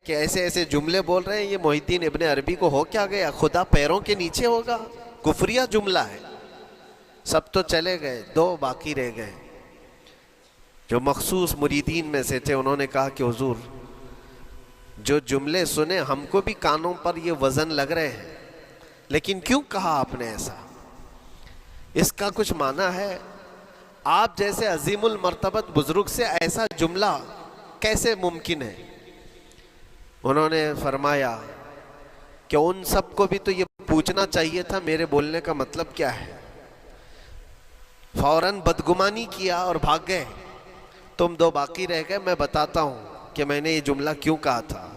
کہ ایسے ایسے جملے بول رہے ہیں، یہ محی الدین ابن عربی کو ہو کیا گیا؟ خدا پیروں کے نیچے ہوگا؟ کفریہ جملہ ہے۔ سب تو چلے گئے، دو باقی رہ گئے جو مخصوص مریدین میں سے تھے۔ انہوں نے کہا کہ حضور جو جملے سنے ہم کو بھی کانوں پر یہ وزن لگ رہے ہیں، لیکن کیوں کہا آپ نے ایسا؟ اس کا کچھ معنی ہے؟ آپ جیسے عظیم المرتبت بزرگ سے ایسا جملہ کیسے ممکن ہے؟ انہوں نے فرمایا کہ ان سب کو بھی تو یہ پوچھنا چاہیے تھا میرے بولنے کا مطلب کیا ہے۔ فوراً بدگمانی کیا اور بھاگ گئے۔ تم دو باقی رہ گئے، میں بتاتا ہوں کہ میں نے یہ جملہ کیوں کہا تھا۔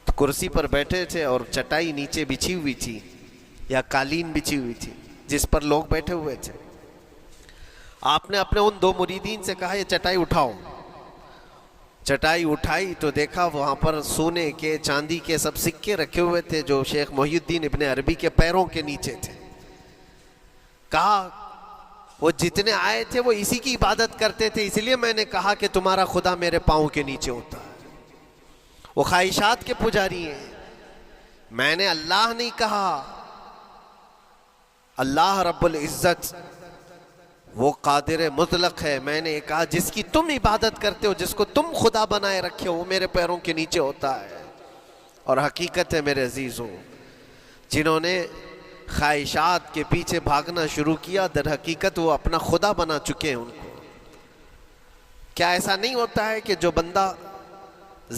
تو کرسی پر بیٹھے تھے اور چٹائی نیچے بچھی ہوئی تھی یا قالین بچھی ہوئی تھی جس پر لوگ بیٹھے ہوئے تھے۔ آپ نے اپنے ان دو مریدین سے کہا یہ چٹائی اٹھاؤ۔ چٹائی اٹھائی تو دیکھا وہاں پر سونے کے چاندی کے سب سکے رکھے ہوئے تھے جو شیخ محی الدین ابن عربی کے پیروں کے نیچے تھے۔ کہا وہ جتنے آئے تھے وہ اسی کی عبادت کرتے تھے، اس لیے میں نے کہا کہ تمہارا خدا میرے پاؤں کے نیچے ہوتا ہے۔ وہ خواہشات کے پجاری ہیں، میں نے اللہ نہیں کہا۔ اللہ رب العزت وہ قادر مطلق ہے، میں نے کہا جس کی تم عبادت کرتے ہو، جس کو تم خدا بنائے رکھے ہو، وہ میرے پیروں کے نیچے ہوتا ہے۔ اور حقیقت ہے میرے عزیزوں، جنہوں نے خواہشات کے پیچھے بھاگنا شروع کیا، در حقیقت وہ اپنا خدا بنا چکے ہیں ان کو۔ کیا ایسا نہیں ہوتا ہے کہ جو بندہ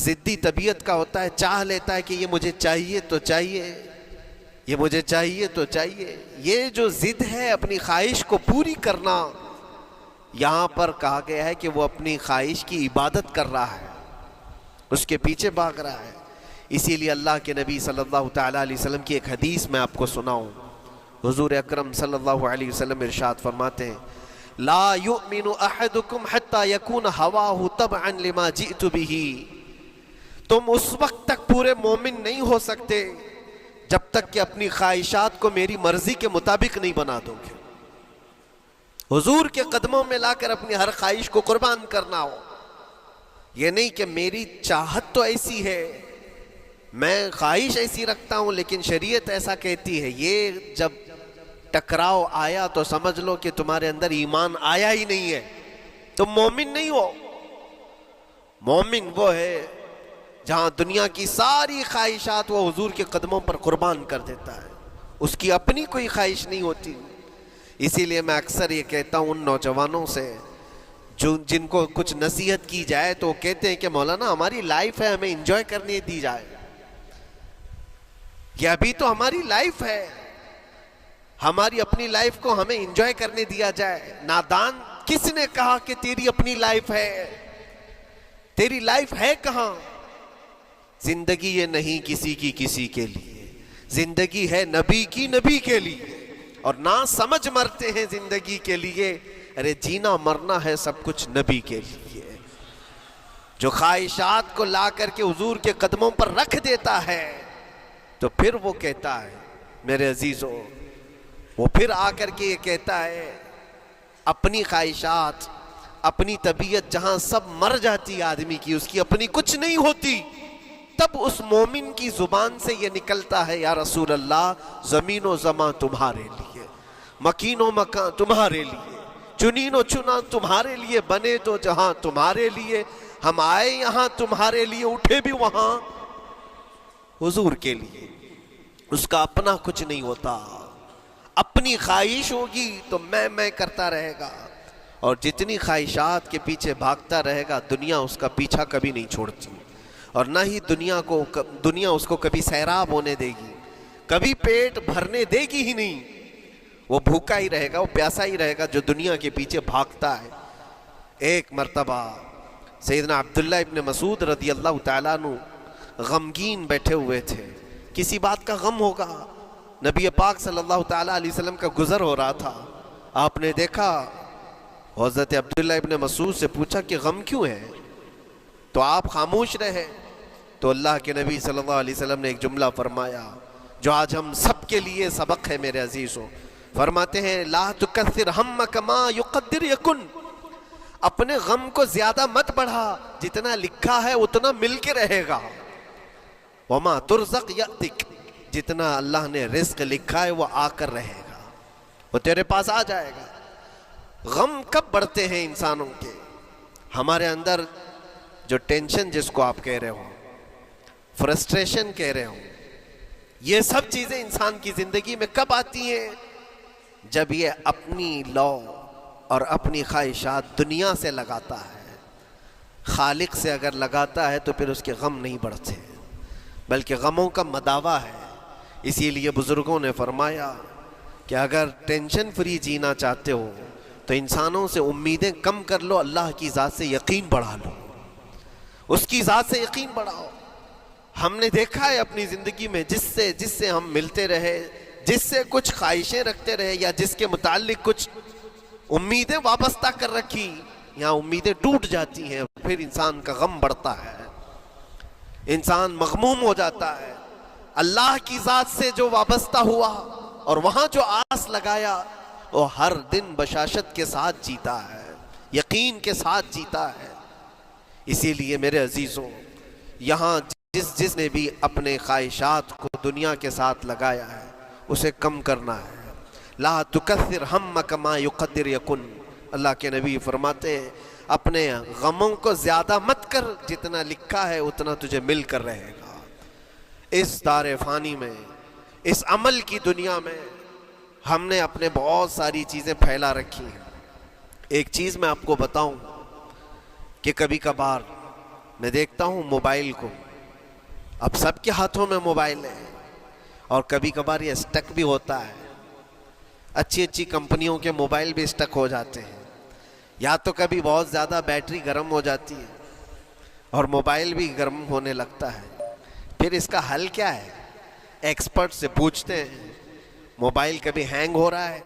ضدی طبیعت کا ہوتا ہے چاہ لیتا ہے کہ یہ مجھے چاہیے تو چاہیے، یہ مجھے چاہیے تو چاہیے؟ یہ جو ضد ہے اپنی خواہش کو پوری کرنا، یہاں پر کہا گیا ہے کہ وہ اپنی خواہش کی عبادت کر رہا ہے، اس کے پیچھے بھاگ رہا ہے۔ اسی لیے اللہ کے نبی صلی اللہ تعالیٰ علیہ وسلم کی ایک حدیث میں آپ کو سناؤں۔ حضور اکرم صلی اللہ علیہ وسلم ارشاد فرماتے ہیں لا یؤمن احدکم حتی یکون ہواہ تبعا لما جئت بہ۔ تم اس وقت تک پورے مومن نہیں ہو سکتے جب تک کہ اپنی خواہشات کو میری مرضی کے مطابق نہیں بنا دو گے۔ حضور کے قدموں میں لا کر اپنی ہر خواہش کو قربان کرنا ہو۔ یہ نہیں کہ میری چاہت تو ایسی ہے، میں خواہش ایسی رکھتا ہوں لیکن شریعت ایسا کہتی ہے۔ یہ جب ٹکراؤ آیا تو سمجھ لو کہ تمہارے اندر ایمان آیا ہی نہیں ہے، تم مومن نہیں ہو۔ مومن وہ ہے جہاں دنیا کی ساری خواہشات وہ حضور کے قدموں پر قربان کر دیتا ہے، اس کی اپنی کوئی خواہش نہیں ہوتی۔ اسی لیے میں اکثر یہ کہتا ہوں ان نوجوانوں سے جن کو کچھ نصیحت کی جائے تو وہ کہتے ہیں کہ مولانا ہماری لائف ہے، ہمیں انجوائے کرنے دی جائے۔ یہ ابھی تو ہماری لائف ہے، ہماری اپنی لائف کو ہمیں انجوائے کرنے دیا جائے۔ نادان، کس نے کہا کہ تیری اپنی لائف ہے؟ تیری لائف ہے کہاں؟ زندگی یہ نہیں کسی کی کسی کے لیے، زندگی ہے نبی کی نبی کے لیے، اور نہ سمجھ مرتے ہیں زندگی کے لیے۔ ارے جینا مرنا ہے سب کچھ نبی کے لیے۔ جو خواہشات کو لا کر کے حضور کے قدموں پر رکھ دیتا ہے تو پھر وہ کہتا ہے میرے عزیزوں، وہ پھر آ کر کے یہ کہتا ہے اپنی خواہشات، اپنی طبیعت جہاں سب مر جاتی آدمی کی، اس کی اپنی کچھ نہیں ہوتی، تب اس مومن کی زبان سے یہ نکلتا ہے یا رسول اللہ زمین و زمان تمہارے لیے، مکین و مکان تمہارے لیے، چنین و چنا تمہارے لیے، بنے تو جہاں تمہارے لیے، ہم آئے یہاں تمہارے لیے، اٹھے بھی وہاں حضور کے لیے۔ اس کا اپنا کچھ نہیں ہوتا، اپنی خواہش ہوگی تو میں کرتا رہے گا، اور جتنی خواہشات کے پیچھے بھاگتا رہے گا دنیا اس کا پیچھا کبھی نہیں چھوڑتی، اور نہ ہی دنیا اس کو کبھی سیراب ہونے دے گی، کبھی پیٹ بھرنے دے گی ہی نہیں۔ وہ بھوکا ہی رہے گا، وہ پیاسا ہی رہے گا جو دنیا کے پیچھے بھاگتا ہے۔ ایک مرتبہ سیدنا عبداللہ ابن مسعود رضی اللہ تعالیٰ عنہ غمگین بیٹھے ہوئے تھے، کسی بات کا غم ہوگا، نبی پاک صلی اللہ تعالیٰ علیہ وسلم کا گزر ہو رہا تھا، آپ نے دیکھا، حضرت عبداللہ ابن مسعود سے پوچھا کہ غم کیوں ہے؟ تو آپ خاموش رہے، تو اللہ کے نبی صلی اللہ علیہ وسلم نے ایک جملہ فرمایا جو آج ہم سب کے لیے سبق ہے میرے عزیزوں۔ فرماتے ہیں لا تکثر ہمک ما یقدر یکن، اپنے غم کو زیادہ مت بڑھا، جتنا لکھا ہے اتنا مل کے رہے گا۔ وما ترزق یأتک، جتنا اللہ نے رزق لکھا ہے وہ آ کر رہے گا، وہ تیرے پاس آ جائے گا۔ غم کب بڑھتے ہیں انسانوں کے؟ ہمارے اندر جو ٹینشن جس کو آپ کہہ رہے ہو، فرسٹریشن کہہ رہے ہو، یہ سب چیزیں انسان کی زندگی میں کب آتی ہیں؟ جب یہ اپنی لو اور اپنی خواہشات دنیا سے لگاتا ہے۔ خالق سے اگر لگاتا ہے تو پھر اس کے غم نہیں بڑھتے، بلکہ غموں کا مداوا ہے۔ اسی لیے بزرگوں نے فرمایا کہ اگر ٹینشن فری جینا چاہتے ہو تو انسانوں سے امیدیں کم کر لو، اللہ کی ذات سے یقین بڑھا لو، اس کی ذات سے یقین بڑھاؤ۔ ہم نے دیکھا ہے اپنی زندگی میں جس سے ہم ملتے رہے، جس سے کچھ خواہشیں رکھتے رہے یا جس کے متعلق کچھ امیدیں وابستہ کر رکھی، یہاں امیدیں ٹوٹ جاتی ہیں، پھر انسان کا غم بڑھتا ہے، انسان مغموم ہو جاتا ہے۔ اللہ کی ذات سے جو وابستہ ہوا اور وہاں جو آس لگایا، وہ ہر دن بشاشت کے ساتھ جیتا ہے، یقین کے ساتھ جیتا ہے۔ اسی لیے میرے عزیزوں، یہاں جس نے بھی اپنے خواہشات کو دنیا کے ساتھ لگایا ہے اسے کم کرنا ہے۔ لا تکثر ہمک ما یقدر یکن، اللہ کے نبی فرماتے ہیں اپنے غموں کو زیادہ مت کر، جتنا لکھا ہے اتنا تجھے مل کر رہے گا۔ اس دار فانی میں، اس عمل کی دنیا میں ہم نے اپنے بہت ساری چیزیں پھیلا رکھی ہیں۔ ایک چیز میں آپ کو بتاؤں کہ کبھی کبھار میں دیکھتا ہوں موبائل کو، اب سب کے ہاتھوں میں موبائل ہے، اور کبھی کبھار یہ اسٹک بھی ہوتا ہے۔ اچھی کمپنیوں کے موبائل بھی اسٹک ہو جاتے ہیں، یا تو کبھی بہت زیادہ بیٹری گرم ہو جاتی ہے اور موبائل بھی گرم ہونے لگتا ہے۔ پھر اس کا حل کیا ہے؟ ایکسپرٹ سے پوچھتے ہیں، موبائل کبھی ہینگ ہو رہا ہے؟